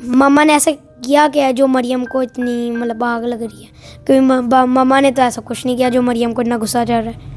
ماما نے ایسا کیا کیا جو مریم کو اتنی مطلب آگ لگ رہی ہے، کیونکہ ماما نے تو ایسا کچھ نہیں کیا جو مریم کو اتنا غصہ چڑھ رہا ہے.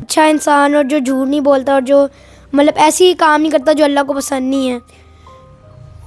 اچھا انسان اور جو جھوٹ نہیں بولتا اور جو مطلب ایسی کام نہیں کرتا جو اللہ کو پسند نہیں ہے،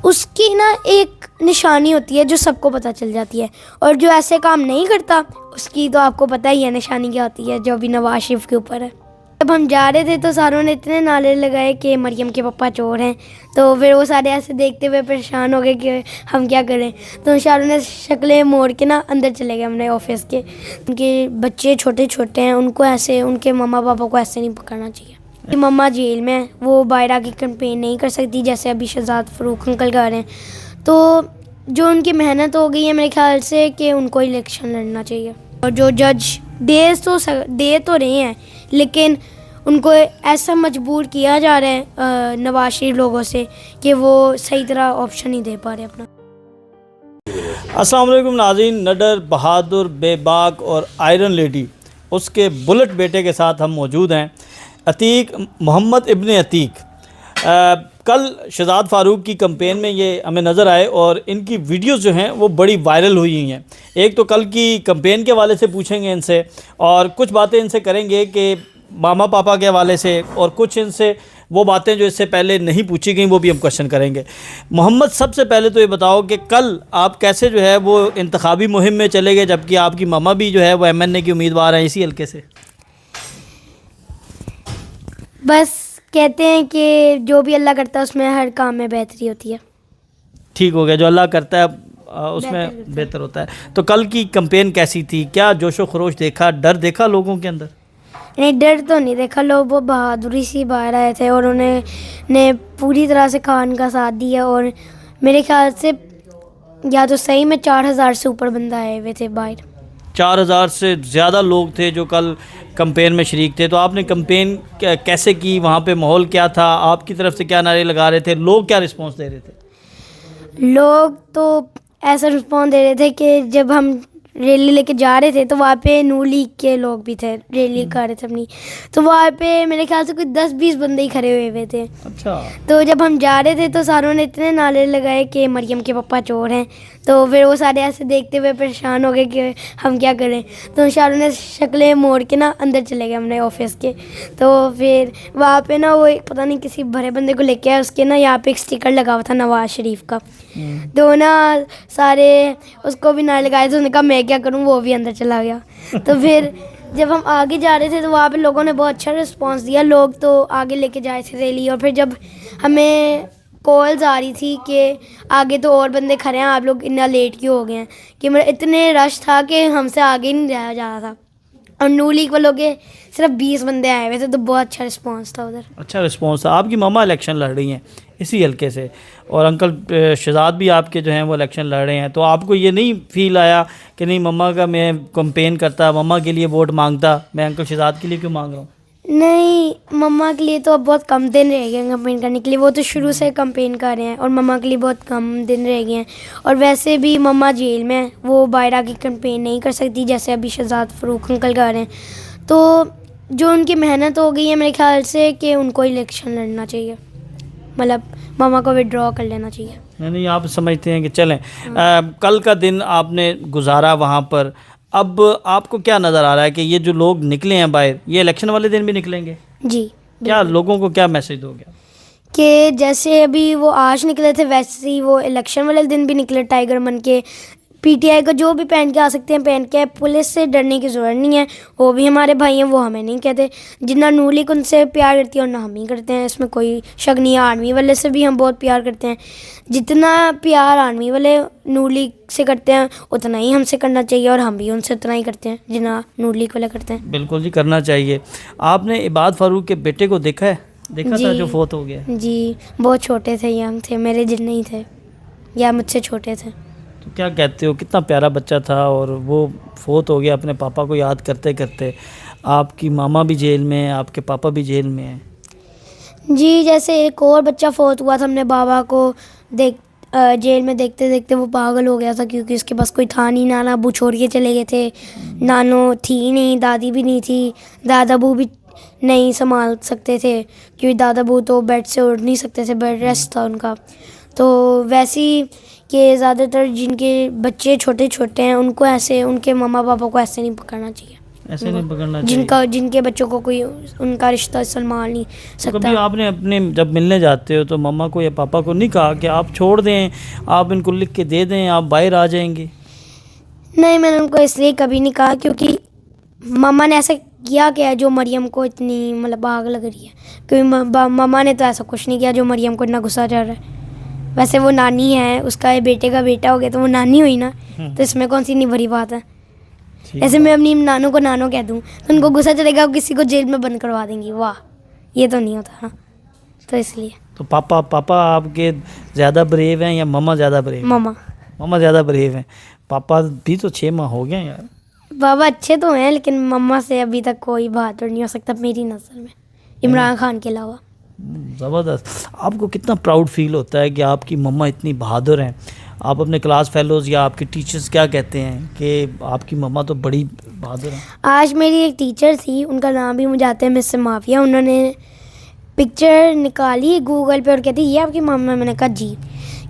اس کی نا ایک نشانی ہوتی ہے جو سب کو پتہ چل جاتی ہے، اور جو ایسے کام نہیں کرتا اس کی تو آپ کو پتہ ہی ہے نشانی کیا ہوتی ہے، جو بھی نواز شریف کے اوپر ہے. جب ہم جا رہے تھے تو ساروں نے اتنے نعرے لگائے کہ مریم کے پپا چور ہیں، تو پھر وہ سارے ایسے دیکھتے ہوئے پریشان ہو گئے کہ ہم کیا کریں. تو شاروں نے شکلیں موڑ کے نا اندر چلے گئے ہم نے آفس کے. ان کے بچے چھوٹے چھوٹے ہیں، ان کو ایسے ان کے مما پاپا کو ایسے نہیں پکڑنا چاہیے. مما جیل میں ہیں، وہ باہر کی کمپین نہیں کر سکتی جیسے ابھی شہزاد فاروق انکل کر رہے ہیں. تو جو ان کی محنت ہو گئی ہے میرے خیال سے کہ ان کو الیکشن لڑنا چاہیے. اور جو جج دے تو رہے ہیں لیکن ان کو ایسا مجبور کیا جا رہا ہے نواز شریف لوگوں سے کہ وہ صحیح طرح آپشن ہی دے پا رہے اپنا. السلام علیکم ناظرین. نڈر بہادر بے باک اور آئرن لیڈی اس کے بلٹ بیٹے کے ساتھ ہم موجود ہیں، عتیق محمد ابن عتیق. کل شہزاد فاروق کی کمپین میں یہ ہمیں نظر آئے اور ان کی ویڈیوز جو ہیں وہ بڑی وائرل ہوئی ہیں. ایک تو کل کی کمپین کے حوالے سے پوچھیں گے ان سے، اور کچھ باتیں ان سے کریں گے کہ ماما پاپا کے حوالے سے، اور کچھ ان سے وہ باتیں جو اس سے پہلے نہیں پوچھی گئیں وہ بھی ہم کوشچن کریں گے. محمد، سب سے پہلے تو یہ بتاؤ کہ کل آپ کیسے جو ہے وہ انتخابی مہم میں چلے گئے جبکہ آپ کی ماما بھی جو ہے وہ ایم این اے کی امیدوار ہیں اسی حلقے سے؟ بس کہتے ہیں کہ جو بھی اللہ کرتا ہے اس میں ہر کام میں بہتری ہوتی ہے. ٹھیک ہو گیا، جو اللہ کرتا ہے اس میں بہتر ہوتا ہے. تو کل کی کمپین کیسی تھی؟ کیا جوش و خروش دیکھا، ڈر دیکھا لوگوں کے اندر؟ نہیں، ڈر تو نہیں دیکھا. لوگ وہ بہادری سے باہر آئے تھے اور انہوں نے پوری طرح سے خان کا ساتھ دیا، اور میرے خیال سے یا تو صحیح میں 4000 سے اوپر بندہ آئے ہوئے تھے باہر. 4000 سے زیادہ لوگ تھے جو کل کمپین میں شریک تھے. تو آپ نے کمپین کیسے کی؟ وہاں پہ ماحول کیا تھا؟ آپ کی طرف سے کیا نعرے لگا رہے تھے؟ لوگ کیا رسپانس دے رہے تھے؟ لوگ تو ایسا رسپانس دے رہے تھے کہ جب ہم ریلی لے کے جا رہے تھے تو وہاں پہ نون لیگ کے لوگ بھی تھے، ریلی کر رہے تھے اپنی، تو وہاں پہ میرے خیال سے کوئی 10-20 بندے ہی کھڑے ہوئے تھے. اچھا. تو جب ہم جا رہے تھے تو ساروں نے اتنے نعرے لگائے کہ مریم کے پپا چور ہیں، تو پھر وہ سارے ایسے دیکھتے ہوئے پریشان ہو گئے کہ ہم کیا کریں. تو شاروں نے شکلیں موڑ کے نا اندر چلے گئے ہم نے آفس کے. تو پھر وہاں پہ نا وہ پتہ نہیں کسی بڑے بندے کو لے کے آئے، اس کے نا یہاں پہ ایک اسٹیکر لگا ہوا تھا نواز شریف کا. تو نا سارے اس کو بھی نعرے لگائے، تو انہوں نے کہا میں کیا کروں، وہ بھی اندر چلا گیا. تو پھر جب ہم آگے جا رہے تھے تو وہاں پہ لوگوں نے بہت اچھا رسپانس دیا، لوگ تو آگے لے کے جائے تھے ریلی. اور پھر جب ہمیں کالز آ رہی تھی کہ آگے تو اور بندے کھڑے ہیں، آپ لوگ اتنا لیٹ کیوں ہو گئے ہیں، کہ اتنے رش تھا کہ ہم سے آگے نہیں جایا جا رہا تھا. اور نون لیگ والوں کے صرف 20 بندے آئے ہوئے تھے، تو بہت اچھا رسپانس تھا ادھر. اچھا رسپانس تھا. آپ کی ماما الیکشن لڑ رہی ہیں اسی حلقے سے، اور انکل شہزاد بھی آپ کے جو ہیں وہ الیکشن لڑ رہے ہیں، تو آپ کو یہ نہیں فیل آیا کہ نہیں مما کا میں کمپین کرتا، مما کے لیے ووٹ مانگتا، میں انکل شہزاد کے لیے کیوں مانگ رہا ہوں؟ نہیں، مما کے لیے تو اب بہت کم دن رہ گئے ہیں کمپین کرنے کے لیے. وہ تو شروع سے کمپین کر رہے ہیں، اور مما کے لیے بہت کم دن رہ گئے ہیں. اور ویسے بھی مما جیل میں ہیں، وہ باہر کی کمپین نہیں کر سکتی جیسے ابھی شہزاد فاروق انکل کر رہے ہیں. تو جو ان کی محنت ہو گئی ہے میرے خیال سے کہ ان کو الیکشن لڑنا چاہیے، مطلب مما کو وڈرا کر لینا چاہیے. نہیں، آپ سمجھتے ہیں کہ چلیں کل کا دن آپ نے گزارا وہاں پر، اب آپ کو کیا نظر آ رہا ہے کہ یہ جو لوگ نکلے ہیں باہر، یہ الیکشن والے دن بھی نکلیں گے؟ جی. کیا لوگوں کو کیا میسج دو گیا؟ کہ جیسے ابھی وہ آج نکلے تھے ویسے ہی وہ الیکشن والے دن بھی نکلے ٹائیگر من کے. پی ٹی آئی کا جو بھی پہن کے آ سکتے ہیں پہن کے، پولیس سے ڈرنے کی ضرورت نہیں ہے، وہ بھی ہمارے بھائی ہیں، وہ ہمیں نہیں کہتے. جتنا نون لیگ ان سے پیار کرتی ہے اور نہ ہم ہی کرتے ہیں، اس میں کوئی شک نہیں ہے. آرمی والے سے بھی ہم بہت پیار کرتے ہیں، جتنا پیار آرمی والے نون لیگ سے کرتے ہیں اتنا ہی ہم سے کرنا چاہیے، اور ہم بھی ان سے اتنا ہی کرتے ہیں جتنا نون لیگ والے کرتے ہیں. بالکل جی، کرنا چاہیے. آپ نے عباد فاروق کے بیٹے کو دیکھا ہے؟ دیکھا تھا جو فوت ہو گیا؟ جی، بہت چھوٹے تھے، ینگ تھے، میرے جتنے ہی تھے یا مجھ سے چھوٹے تھے. تو کیا کہتے ہو، کتنا پیارا بچہ تھا اور وہ فوت ہو گیا اپنے پاپا کو یاد کرتے کرتے. آپ کی ماما بھی جیل میں ہیں، آپ کے پاپا بھی جیل میں ہیں. جی، جیسے ایک اور بچہ فوت ہوا تھا، ہم نے بابا کو جیل میں دیکھتے دیکھتے وہ پاگل ہو گیا تھا، کیونکہ اس کے پاس کوئی تھا نہیں. نانا ابو چھوڑ کے چلے گئے تھے، نانو تھی نہیں، دادی بھی نہیں تھی، دادا ابو بھی نہیں سنبھال سکتے تھے کیونکہ دادا ابو تو بیڈ سے اٹھ نہیں سکتے تھے، بیڈ ریسٹ تھا ان کا. تو ویسی کہ زیادہ تر جن کے بچے چھوٹے چھوٹے ہیں ان کو ایسے ان کے ماما پاپا کو ایسے نہیں پکڑنا چاہیے، ایسے نہیں پکڑنا چاہیے. جن کے بچوں کو کوئی ان کا رشتہ سنبھال نہیں سکتا. کبھی آپ نے اپنے جب ملنے جاتے ہو تو مما کو یا پاپا کو نہیں کہا کہ آپ چھوڑ دیں، آپ ان کو لکھ کے دے دیں، آپ باہر آ جائیں گے؟ نہیں، میں نے ان کو اس لیے کبھی نہیں کہا کیونکہ مما نے ایسا کیا جو مریم کو اتنی مطلب آگ لگ رہی ہے، کیونکہ مما نے تو ایسا کچھ نہیں کیا جو مریم کو اتنا غصہ چڑھ رہا ہے. ویسے وہ نانی ہے، اس کا بیٹے کا بیٹا ہو گیا تو وہ نانی ہوئی نا، تو اس میں کون سی نہیں بڑی بات ہے. ایسے میں اپنی نانوں کو نانو کہہ دوں تو ان کو غصہ چلے گا، کسی کو جیل میں بند کروا دیں گی. واہ، یہ تو نہیں ہوتا نا، تو اس لیے. تو پاپا آپ کے زیادہ بریو ہیں یا مما زیادہ بریو؟ مما زیادہ بریو ہیں. پاپا بھی تو 6 ماہ ہو گئے ہیں یار. بابا اچھے تو ہیں لیکن مما سے ابھی تک کوئی بات نہیں ہو سکتا میری نظر میں، عمران خان کے علاوہ. زبردست. آپ کو کتنا پراؤڈ فیل ہوتا ہے کہ آپ کی مما اتنی بہادر ہیں؟ آپ اپنے کلاس فیلوز یا آپ کے ٹیچرز کیا کہتے ہیں کہ آپ کی مما تو بڑی بہادر ہیں؟ آج میری ایک ٹیچر تھی، ان کا نام بھی مجھے آتا ہے مس معافیہ. انہوں نے پکچر نکالی گوگل پہ اور کہتی یہ آپ کی ماما. میں نے کہا جی.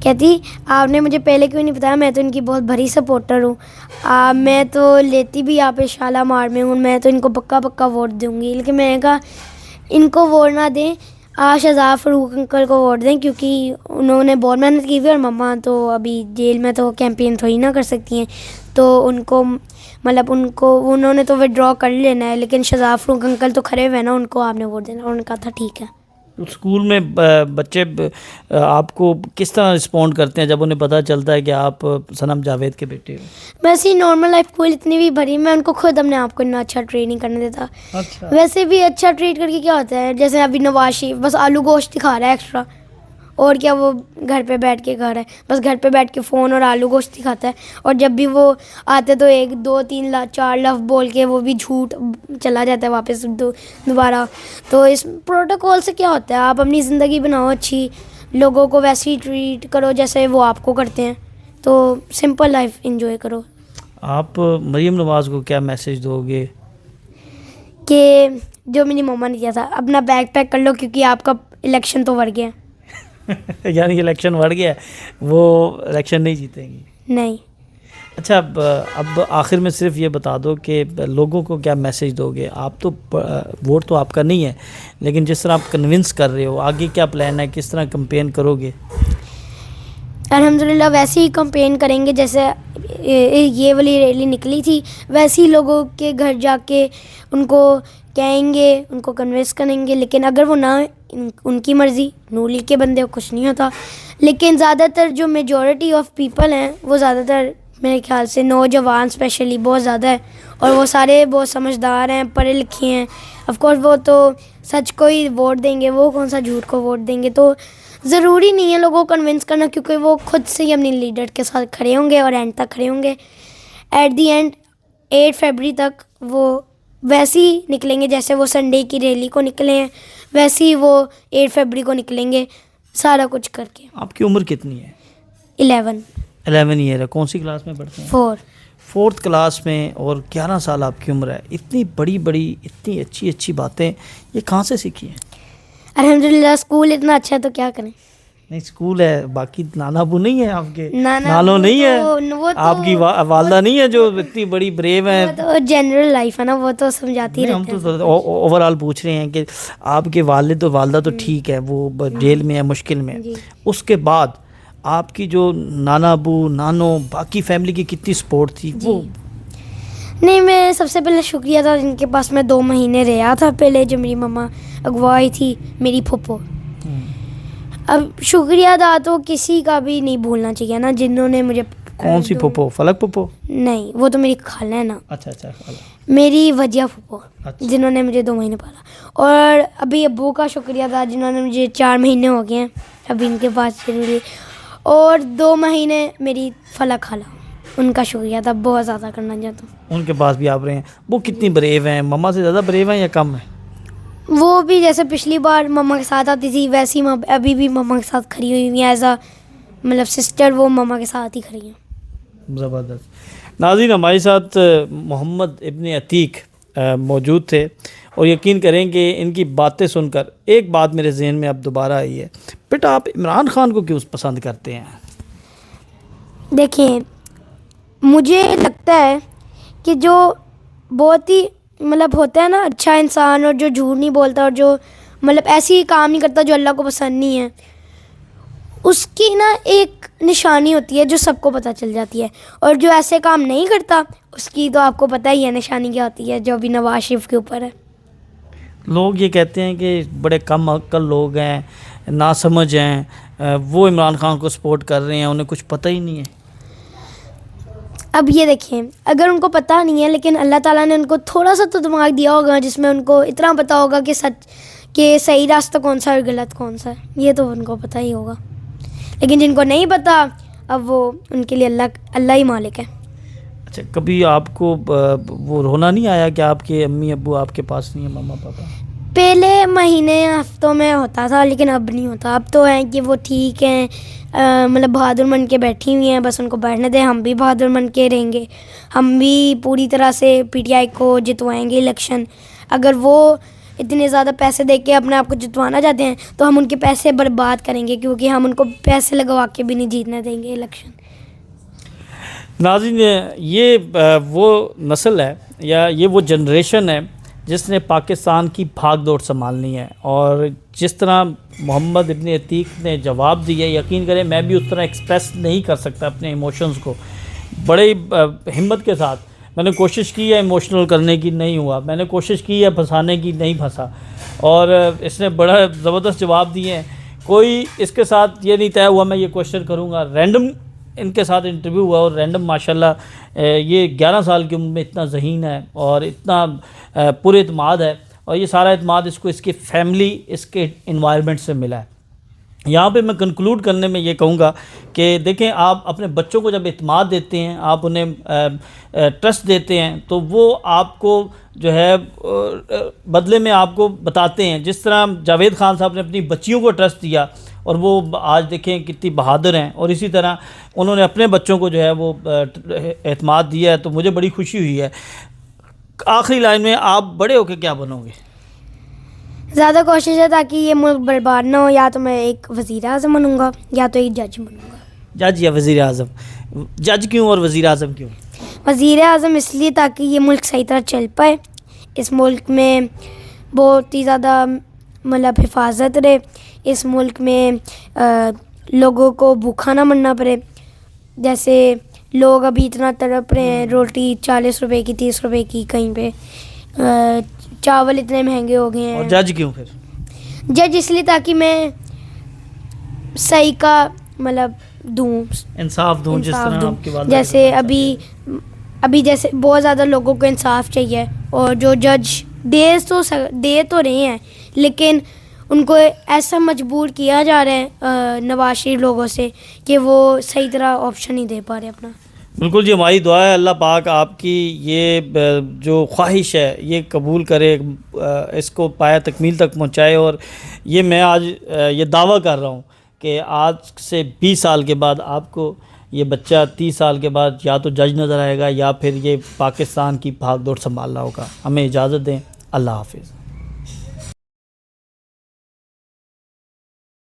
کہتی آپ نے مجھے پہلے کیوں نہیں بتایا، میں تو ان کی بہت بڑی سپورٹر ہوں. میں تو لیتی بھی آپ شالا مار میں ہوں، میں تو ان کو پکا ووٹ دوں گی. لیکن میں نے کہا ان کو ووٹ نہ دیں، شہزاد فاروق انکل کو ووٹ دیں کیونکہ انہوں نے بہت محنت کی ہوئی اور مما تو ابھی جیل میں تو کیمپین تھوڑی نہ کر سکتی ہیں، تو انہوں نے تو وڈرا کر لینا ہے. لیکن شہزاد فاروق انکل تو کھڑے ہوئے نا، ان کو آپ نے ووٹ دینا. انہوں نے کہا تھا ٹھیک ہے. اسکول میں بچے آپ کو کس طرح رسپونڈ کرتے ہیں جب انہیں پتہ چلتا ہے کہ آپ صنم جاوید کے بیٹے ہو؟ ویسے ہی نارمل لائف کوئی اتنی بھی بھری، میں ان کو خود اپنے آپ کو اتنا اچھا ٹریٹ نہیں کرنے دیتا. ویسے بھی اچھا ٹریٹ کر کے کیا ہوتا ہے، جیسے ابھی نواز شریف بس آلو گوشت دکھا رہا ہے ایکسٹرا، اور کیا وہ گھر پہ بیٹھ کے کھا رہا ہے، بس گھر پہ بیٹھ کے فون اور آلو گوشت دکھاتا ہے. اور جب بھی وہ آتے تو 1 2 3 4 لفظ بول کے وہ بھی جھوٹ چلا جاتا ہے واپس دوبارہ. تو اس پروٹوکول سے کیا ہوتا ہے، آپ اپنی زندگی بناؤ اچھی، لوگوں کو ویسے ہی ٹریٹ کرو جیسے وہ آپ کو کرتے ہیں، تو سمپل لائف انجوائے کرو. آپ مریم نواز کو کیا میسج دو گے؟ کہ جو میری مما نے کیا تھا، اپنا بیگ پیک کر لو کیونکہ آپ کا الیکشن تو بڑھ گیا. یعنی الیکشن بڑھ گیا، وہ الیکشن نہیں جیتیں گی؟ نہیں. اچھا، اب آخر میں صرف یہ بتا دو کہ لوگوں کو کیا میسج دو گے؟ آپ تو ووٹ تو آپ کا نہیں ہے، لیکن جس طرح آپ کنونس کر رہے ہو، آگے کیا پلان ہے، کس طرح کمپین کرو گے؟ الحمدللہ ویسے ہی کمپین کریں گے جیسے یہ والی ریلی نکلی تھی، ویسے ہی لوگوں کے گھر جا کے ان کو کہیں گے، ان کو کنوینس کریں گے. لیکن اگر وہ نہ، ان کی مرضی، نور لیگ کے بندے کو کچھ نہیں ہوتا. لیکن زیادہ تر جو میجورٹی آف پیپل ہیں وہ زیادہ تر میرے خیال سے نوجوان اسپیشلی بہت زیادہ ہے، اور وہ سارے بہت سمجھدار ہیں، پڑھے لکھے ہیں. آف کورس وہ تو سچ کو ہی ووٹ دیں گے، وہ کون سا جھوٹ کو ووٹ دیں گے. تو ضروری نہیں ہے لوگوں کو کنونس کرنا، کیونکہ وہ خود سے ہی اپنی لیڈر کے ساتھ کھڑے ہوں گے اور اینڈ تک کھڑے ہوں گے. ایٹ دی اینڈ 8 فروری تک وہ ویسے ہی نکلیں گے جیسے وہ سنڈے کی ریلی کو نکلے ہیں، ویسے ہی وہ 8 فروری کو نکلیں گے، سارا کچھ کر کے. آپ کی عمر کتنی ہے؟ 11 ایئر ہے. کون سی کلاس میں پڑھتے ہیں؟ 4 کلاس میں، اور 11 سال آپ کی عمر ہے. اتنی بڑی اتنی اچھی باتیں یہ کہاں سے سیکھی ہیں؟ الحمدللہ اسکول اتنا اچھا ہے تو کیا کریں. نہیں، اسکول ہے، باقی نانا ابو نہیں ہے آپ کے؟ نالو نہیں ہے آپ کی والدہ نہیں ہے جو اتنی بڑی بریو ہیں؟ تو جنرل لائف ہے نا، وہ تو سمجھاتی رہتے ہیں. ہم تو اوور آل پوچھ رہے ہیں کہ آپ کے والد و والدہ تو ٹھیک ہے، وہ جیل میں ہے، مشکل میں ہے، اس کے بعد آپ کی جو نانا ابو، نانو، باقی فیملی کی کتنی سپورٹ تھی؟ وہ نہیں، میں سب سے پہلے شکریہ تھا جن کے پاس میں 2 مہینے رہا تھا پہلے، جو میری مما اگوائی تھی، میری پھپھو. اب شکریہ ادا تو کسی کا بھی نہیں بھولنا چاہیے نا، جنہوں نے مجھے. کون سی پھپھو؟ فلک پھپھو؟ نہیں، وہ تو میری خالہ ہے نا. اچھا خالہ. میری وجیہ پھپھو جنہوں نے مجھے 2 مہینے پالا. اور ابھی ابو کا شکریہ تھا جنہوں نے مجھے 4 مہینے ہو گئے ہیں ابھی ان کے پاس ضروری. اور 2 مہینے میری فلک خالہ، ان کا شکریہ تھا بہت زیادہ کرنا چاہتا ہوں. ان کے پاس بھی آپ رہے ہیں. وہ کتنی بریو ہیں؟ مما سے زیادہ بریو ہیں یا کم ہیں؟ وہ بھی جیسے پچھلی بار مما کے ساتھ آتی تھی ویسے ہی ابھی بھی مما کے ساتھ کھڑی ہوئی ہیں، ایز اے مطلب سسٹر وہ مما کے ساتھ ہی کھڑی ہیں. زبردست. ناظرین، ہمارے ساتھ محمد ابن عتیق موجود تھے، اور یقین کریں کہ ان کی باتیں سن کر ایک بات میرے ذہن میں اب دوبارہ آئی ہے. بیٹا، آپ عمران خان کو کیوں پسند کرتے ہیں؟ دیکھیں مجھے لگتا ہے کہ جو بہت ہی مطلب ہوتا ہے نا اچھا انسان اور جو جھوٹ نہیں بولتا اور جو مطلب ایسی کام نہیں کرتا جو اللہ کو پسند نہیں ہے، اس کی نا ایک نشانی ہوتی ہے جو سب کو پتہ چل جاتی ہے، اور جو ایسے کام نہیں کرتا اس کی تو آپ کو پتہ ہی ہے نشانی کیا ہوتی ہے، جو بھی نواز شریف کے اوپر ہے۔ لوگ یہ کہتے ہیں کہ بڑے کم عقل لوگ ہیں، ناسمجھ ہیں، وہ عمران خان کو سپورٹ کر رہے ہیں، انہیں کچھ پتہ ہی نہیں ہے۔ اب یہ دیکھیں اگر ان کو پتہ نہیں ہے لیکن اللہ تعالیٰ نے ان کو تھوڑا سا تو دماغ دیا ہوگا جس میں ان کو اتنا پتہ ہوگا کہ سچ کہ صحیح راستہ کون سا اور غلط کون سا ہے، یہ تو ان کو پتہ ہی ہوگا، لیکن جن کو نہیں پتہ اب وہ ان کے لیے اللہ ہی مالک ہے۔ اچھا، کبھی آپ کو وہ رونا نہیں آیا کہ آپ کے امی ابو آپ کے پاس نہیں ہیں، ماما پاپا؟ پہلے مہینے ہفتوں میں ہوتا تھا لیکن اب نہیں ہوتا، اب تو ہیں کہ وہ ٹھیک ہیں، مطلب بہادر بن کے بیٹھی ہوئی ہیں، بس ان کو بیٹھنے دیں، ہم بھی بہادر بن کے رہیں گے، ہم بھی پوری طرح سے پی ٹی آئی کو جتوائیں گے الیکشن۔ اگر وہ اتنے زیادہ پیسے دے کے اپنے آپ کو جتوانا چاہتے ہیں تو ہم ان کے پیسے برباد کریں گے، کیونکہ ہم ان کو پیسے لگوا کے بھی نہیں جیتنے دیں گے الیکشن۔ ناظرین، یہ وہ نسل ہے یا یہ وہ جنریشن ہے جس نے پاکستان کی بھاگ دوڑ سنبھالنی ہے، اور جس طرح محمد ابن عتیق نے جواب دیا، یقین کریں میں بھی اس طرح ایکسپریس نہیں کر سکتا اپنے ایموشنز کو، بڑی ہمت کے ساتھ میں نے کوشش کی ہے ایموشنل کرنے کی، نہیں ہوا، میں نے کوشش کی ہے پھنسانے کی، نہیں پھنسا، اور اس نے بڑا زبردست جواب دیے ہیں۔ کوئی اس کے ساتھ یہ نہیں طے ہوا میں یہ کوشچن کروں گا، رینڈم ان کے ساتھ انٹرویو ہوا، اور رینڈم ماشاءاللہ یہ 11 سال کی عمر میں اتنا ذہین ہے اور اتنا پر اعتماد ہے، اور یہ سارا اعتماد اس کو اس کی فیملی، اس کے انوائرمنٹ سے ملا ہے۔ یہاں پہ میں کنکلوڈ کرنے میں یہ کہوں گا کہ دیکھیں، آپ اپنے بچوں کو جب اعتماد دیتے ہیں، آپ انہیں ٹرسٹ دیتے ہیں، تو وہ آپ کو جو ہے بدلے میں آپ کو بتاتے ہیں، جس طرح جاوید خان صاحب نے اپنی بچیوں کو ٹرسٹ دیا اور وہ آج دیکھیں کتنی بہادر ہیں، اور اسی طرح انہوں نے اپنے بچوں کو جو ہے وہ اعتماد دیا ہے، تو مجھے بڑی خوشی ہوئی ہے۔ آخری لائن میں آپ بڑے ہو کے کیا بنو گے؟ زیادہ کوشش ہے تاکہ یہ ملک برباد نہ ہو، یا تو میں ایک وزیر اعظم بنوں گا یا تو ایک جج بنوں گا۔ جج یا وزیر اعظم؟ جج کیوں اور وزیر اعظم کیوں؟ وزیر اعظم اس لیے تاکہ یہ ملک صحیح طرح چل پائے، اس ملک میں بہت ہی زیادہ مطلب حفاظت رہے، اس ملک میں لوگوں کو بھوکا نہ مرنا پڑے، جیسے لوگ ابھی اتنا تڑپ رہے ہیں، روٹی 40 روپے کی 30 روپے کی، کہیں پہ چاول اتنے مہنگے ہو گئے ہیں۔ اور جج کیوں پھر؟ جج اس لیے تاکہ میں صحیح کا مطلب دوں، انصاف دوں، جس طرح آپ کی والدہ جیسے ابھی جیسے بہت زیادہ لوگوں کو انصاف چاہیے، اور جو جج دے تو رہے ہیں لیکن ان کو ایسا مجبور کیا جا رہا ہے نواز شریف لوگوں سے کہ وہ صحیح طرح آپشن نہیں دے پا رہے اپنا۔ بالکل جی، ہماری دعا ہے اللہ پاک آپ کی یہ جو خواہش ہے یہ قبول کرے، اس کو پایہ تکمیل تک پہنچائے، اور یہ میں آج یہ دعویٰ کر رہا ہوں کہ آج سے 20 سال کے بعد آپ کو یہ بچہ 30 سال کے بعد یا تو جج نظر آئے گا یا پھر یہ پاکستان کی بھاگ دوڑ سنبھال رہا ہوگا۔ ہمیں اجازت دیں، اللہ حافظ۔